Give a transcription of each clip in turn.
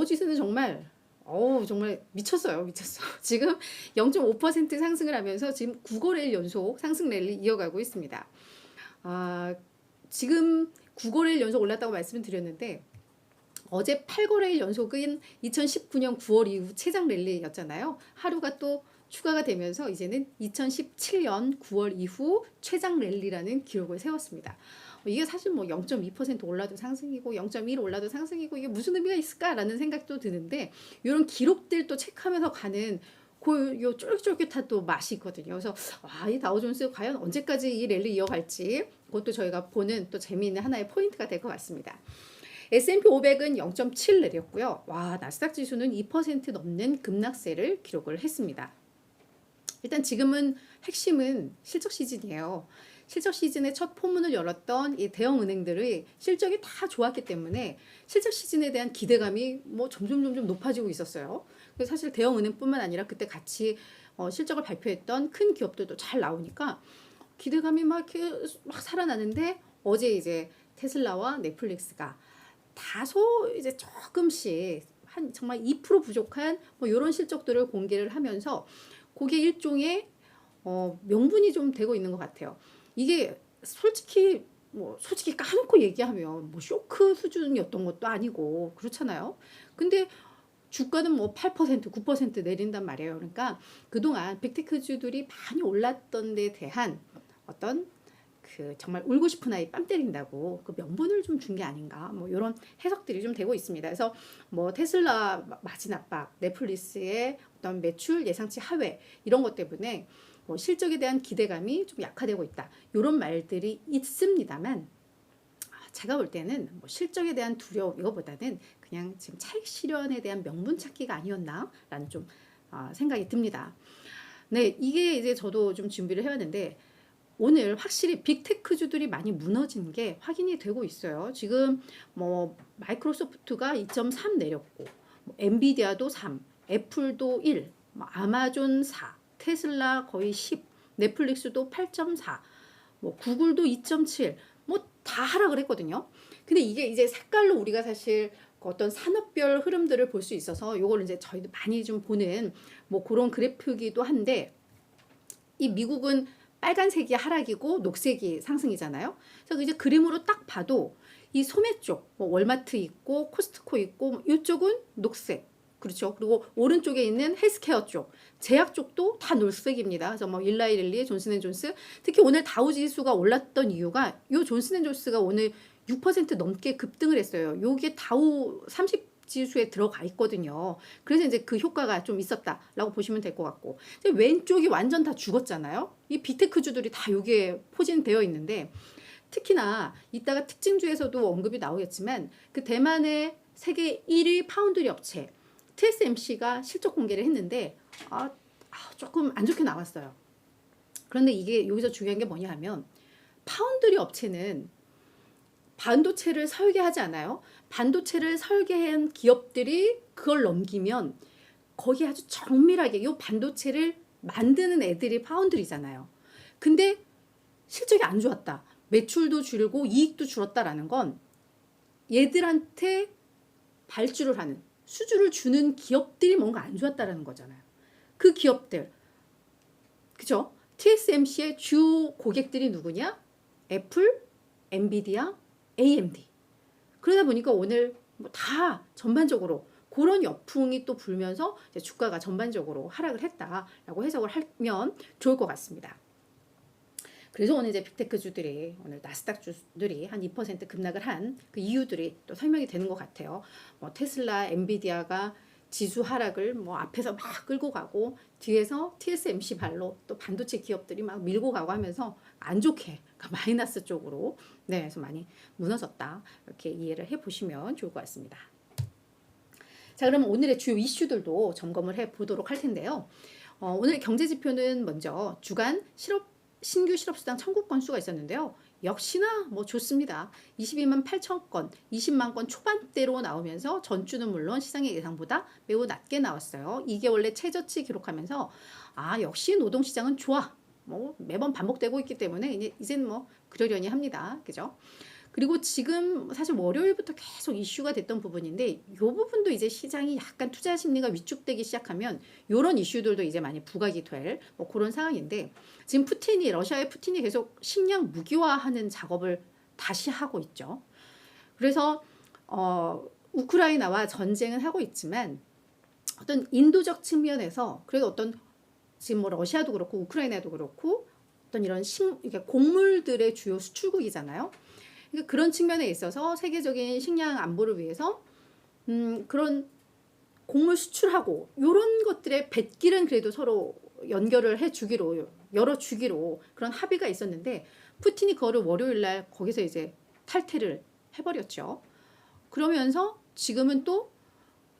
다우지수는 정말 정말 미쳤어요. 미쳤어. 지금 0.5% 상승을 하면서 지금 9거래일 연속 상승 랠리 이어가고 있습니다. 지금 9거래일 연속 올랐다고 말씀을 드렸는데 어제 8거래일 연속은 2019년 9월 이후 최장 랠리였잖아요. 하루가 또 추가가 되면서 이제는 2017년 9월 이후 최장 랠리라는 기록을 세웠습니다. 이게 사실 뭐 0.2% 올라도 상승이고 0.1 올라도 상승이고 이게 무슨 의미가 있을까라는 생각도 드는데 이런 기록들 또 체크하면서 가는 요 쫄깃쫄깃한 또 맛이 있거든요. 그래서 이 다우존스 과연 언제까지 이 랠리 이어갈지 그것도 저희가 보는 또 재미있는 하나의 포인트가 될 것 같습니다. S&P 500은 0.7 내렸고요. 나스닥 지수는 2% 넘는 급락세를 기록을 했습니다. 일단 지금은 핵심은 실적 시즌이에요. 실적 시즌의 첫 포문을 열었던 이 대형 은행들의 실적이 다 좋았기 때문에 실적 시즌에 대한 기대감이 뭐 점점 높아지고 있었어요. 그래서 사실 대형 은행뿐만 아니라 그때 같이 실적을 발표했던 큰 기업들도 잘 나오니까 기대감이 막 이렇게 막 살아나는데 어제 이제 테슬라와 넷플릭스가 다소 이제 조금씩 한 정말 2% 부족한 뭐 이런 실적들을 공개를 하면서 그게 일종의 명분이 좀 되고 있는 것 같아요. 이게 솔직히 까놓고 얘기하면 뭐 쇼크 수준이었던 것도 아니고 그렇잖아요. 근데 주가는 뭐 8%, 9% 내린단 말이에요. 그러니까 그동안 빅테크주들이 많이 올랐던 데 대한 어떤 그 정말 울고 싶은 아이 뺨 때린다고 그 명분을 좀 준 게 아닌가 뭐 이런 해석들이 좀 되고 있습니다. 그래서 뭐 테슬라 마진 압박, 넷플릭스의 어떤 매출 예상치 하회 이런 것 때문에 뭐 실적에 대한 기대감이 좀 약화되고 있다 이런 말들이 있습니다만 제가 볼 때는 뭐 실적에 대한 두려움 이거보다는 그냥 지금 차익 실현에 대한 명분 찾기가 아니었나라는 좀 생각이 듭니다. 네, 이게 이제 저도 좀 준비를 해왔는데 오늘 확실히 빅테크주들이 많이 무너진 게 확인이 되고 있어요. 지금 뭐 마이크로소프트가 2.3 내렸고 뭐 엔비디아도 3, 애플도 1, 뭐 아마존 4, 테슬라 거의 10, 넷플릭스도 8.4, 뭐 구글도 2.7, 뭐 다 하락을 했거든요. 근데 이게 이제 색깔로 우리가 사실 어떤 산업별 흐름들을 볼 수 있어서 이걸 이제 저희도 많이 좀 보는 뭐 그런 그래프이기도 한데 이 미국은 빨간색이 하락이고 녹색이 상승이잖아요. 그래서 이제 그림으로 딱 봐도 이 소매 쪽, 뭐 월마트 있고 코스트코 있고 이쪽은 녹색. 그렇죠. 그리고 오른쪽에 있는 헬스케어 쪽, 제약 쪽도 다 녹색입니다. 그래서 뭐 일라이릴리, 존슨앤존스, 특히 오늘 다우 지수가 올랐던 이유가 요 존슨앤존스가 오늘 6% 넘게 급등을 했어요. 요게 다우 30 지수에 들어가 있거든요. 그래서 이제 그 효과가 좀 있었다라고 보시면 될 것 같고 왼쪽이 완전 다 죽었잖아요. 이 비테크주들이 다 여기에 포진되어 있는데 특히나 이따가 특징주에서도 언급이 나오겠지만 그 대만의 세계 1위 파운드리 업체 TSMC가 실적 공개를 했는데 조금 안 좋게 나왔어요. 그런데 이게 여기서 중요한 게 뭐냐 하면 파운드리 업체는 반도체를 설계하지 않아요. 반도체를 설계한 기업들이 그걸 넘기면 거기 아주 정밀하게 이 반도체를 만드는 애들이 파운드리잖아요. 근데 실적이 안 좋았다. 매출도 줄고 이익도 줄었다라는 건 얘들한테 발주를 하는 수주를 주는 기업들이 뭔가 안 좋았다라는 거잖아요. 그 기업들 그죠? TSMC의 주 고객들이 누구냐? 애플, 엔비디아, AMD. 그러다 보니까 오늘 뭐 다 전반적으로 그런 역풍이 또 불면서 이제 주가가 전반적으로 하락을 했다라고 해석을 하면 좋을 것 같습니다. 그래서 오늘 이제 빅테크주들이 오늘 나스닥 주들이 한 2% 급락을 한 그 이유들이 또 설명이 되는 것 같아요. 뭐 테슬라, 엔비디아가 지수 하락을 뭐 앞에서 막 끌고 가고 뒤에서 TSMC 발로 또 반도체 기업들이 막 밀고 가고 하면서 안 좋게 그러니까 마이너스 쪽으로 그래서 많이 무너졌다 이렇게 이해를 해보시면 좋을 것 같습니다. 자, 그러면 오늘의 주요 이슈들도 점검을 해보도록 할 텐데요. 오늘의 경제지표는 먼저 주간 신규 실업수당 청구 건수가 있었는데요. 역시나 뭐 좋습니다. 22만 8천 건, 20만 건 초반대로 나오면서 전주는 물론 시장의 예상보다 매우 낮게 나왔어요. 이게 원래 최저치 기록하면서 역시 노동시장은 좋아. 뭐 매번 반복되고 있기 때문에 이제는 뭐 그러려니 합니다. 그죠? 그리고 지금 사실 월요일부터 계속 이슈가 됐던 부분인데 이 부분도 이제 시장이 약간 투자 심리가 위축되기 시작하면 이런 이슈들도 이제 많이 부각이 될 뭐 그런 상황인데 지금 러시아의 푸틴이 계속 식량 무기화하는 작업을 다시 하고 있죠. 그래서 우크라이나와 전쟁은 하고 있지만 어떤 인도적 측면에서 그래도 어떤 지금 뭐 러시아도 그렇고 우크라이나도 그렇고 어떤 이런 이게 곡물들의 주요 수출국이잖아요. 그러니까 그런 측면에 있어서 세계적인 식량 안보를 위해서 그런 곡물 수출하고 이런 것들의 뱃길은 그래도 서로 연결을 해주기로 열어주기로 그런 합의가 있었는데 푸틴이 그거를 월요일날 거기서 이제 탈퇴를 해버렸죠. 그러면서 지금은 또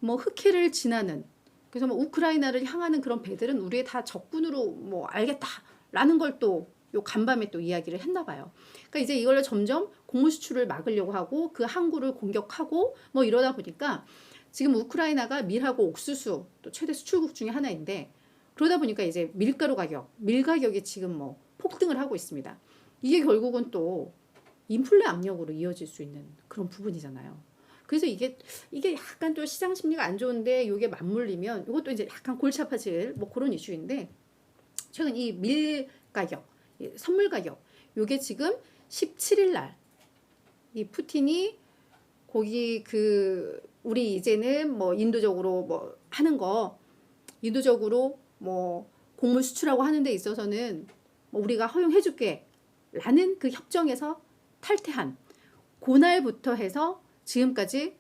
뭐 흑해를 지나는 그래서 뭐 우크라이나를 향하는 그런 배들은 우리의 다 적군으로 뭐 알겠다라는 걸 또 요 간밤에 또 이야기를 했나 봐요. 그러니까 이제 이걸 점점 곡물 수출을 막으려고 하고 그 항구를 공격하고 뭐 이러다 보니까 지금 우크라이나가 밀하고 옥수수 또 최대 수출국 중에 하나인데 그러다 보니까 이제 밀 가격이 지금 뭐 폭등을 하고 있습니다. 이게 결국은 또 인플레 압력으로 이어질 수 있는 그런 부분이잖아요. 그래서 이게 약간 또 시장 심리가 안 좋은데 이게 맞물리면 이것도 이제 약간 골치 아파질 뭐 그런 이슈인데 최근 이 밀 가격, 이 선물 가격 요게 지금 17일 날 이 푸틴이 거기 우리 이제는 뭐 인도적으로 뭐 하는 거 인도적으로 뭐 곡물 수출하고 하는 데 있어서는 뭐 우리가 허용해 줄게 라는 그 협정에서 탈퇴한 그날부터 해서 지금까지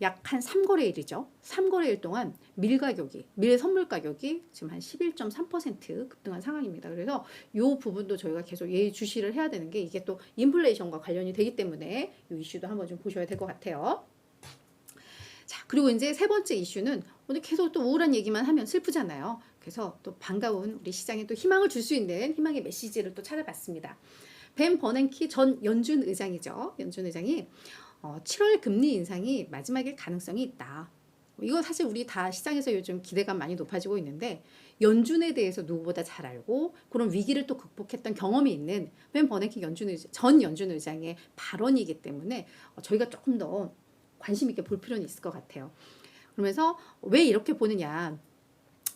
약 한 3거래일이죠. 3거래일 동안 밀 선물 가격이 지금 한 11.3% 급등한 상황입니다. 그래서 이 부분도 저희가 계속 예의주시를 해야 되는 게 이게 또 인플레이션과 관련이 되기 때문에 이 이슈도 한번 좀 보셔야 될 것 같아요. 자, 그리고 이제 세 번째 이슈는 오늘 계속 또 우울한 얘기만 하면 슬프잖아요. 그래서 또 반가운 우리 시장에 또 희망을 줄 수 있는 희망의 메시지를 또 찾아봤습니다. 벤 버냉키 전 연준 의장이죠. 연준 의장이 7월 금리 인상이 마지막일 가능성이 있다. 이거 사실 우리 다 시장에서 요즘 기대감 많이 높아지고 있는데 연준에 대해서 누구보다 잘 알고 그런 위기를 또 극복했던 경험이 있는 벤 버냉키 전 연준 의장의 발언이기 때문에 저희가 조금 더 관심 있게 볼 필요는 있을 것 같아요. 그러면서 왜 이렇게 보느냐?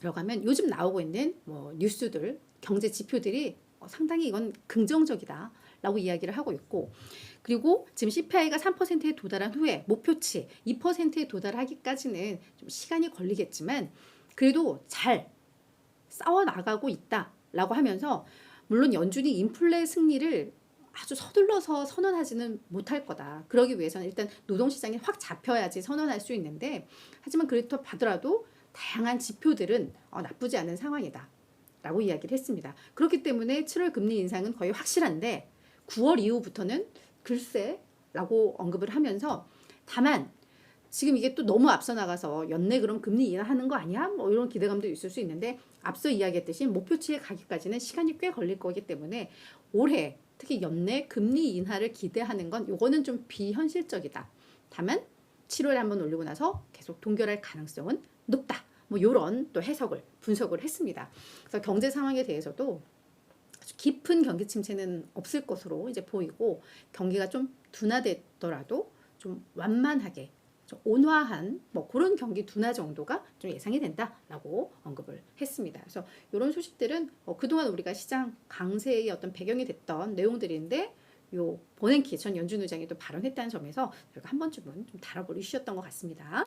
라고 하면 요즘 나오고 있는 뭐 뉴스들, 경제 지표들이 상당히 이건 긍정적이다 라고 이야기를 하고 있고 그리고 지금 CPI가 3%에 도달한 후에 목표치 2%에 도달하기까지는 좀 시간이 걸리겠지만 그래도 잘 싸워나가고 있다라고 하면서 물론 연준이 인플레 승리를 아주 서둘러서 선언하지는 못할 거다. 그러기 위해서는 일단 노동시장이 확 잡혀야지 선언할 수 있는데 하지만 그렇다 하더라도 다양한 지표들은 나쁘지 않은 상황이다. 라고 이야기를 했습니다. 그렇기 때문에 7월 금리 인상은 거의 확실한데 9월 이후부터는 글쎄 라고 언급을 하면서 다만 지금 이게 또 너무 앞서 나가서 연내 그럼 금리 인하하는 거 아니야? 뭐 이런 기대감도 있을 수 있는데 앞서 이야기했듯이 목표치에 가기까지는 시간이 꽤 걸릴 거기 때문에 올해 특히 연내 금리 인하를 기대하는 건 요거는 좀 비현실적이다. 다만 7월에 한번 올리고 나서 계속 동결할 가능성은 높다. 뭐 요런 또 분석을 했습니다. 그래서 경제 상황에 대해서도 아주 깊은 경기 침체는 없을 것으로 이제 보이고 경기가 좀 둔화됐더라도 좀 완만하게 좀 온화한 뭐 그런 경기 둔화 정도가 좀 예상이 된다라고 언급을 했습니다. 그래서 이런 소식들은 그동안 우리가 시장 강세의 어떤 배경이 됐던 내용들인데 요 버냉키 전 연준 의장이 또 발언했다는 점에서 저희가 한 번쯤은 좀 다뤄볼 이슈였던 것 같습니다.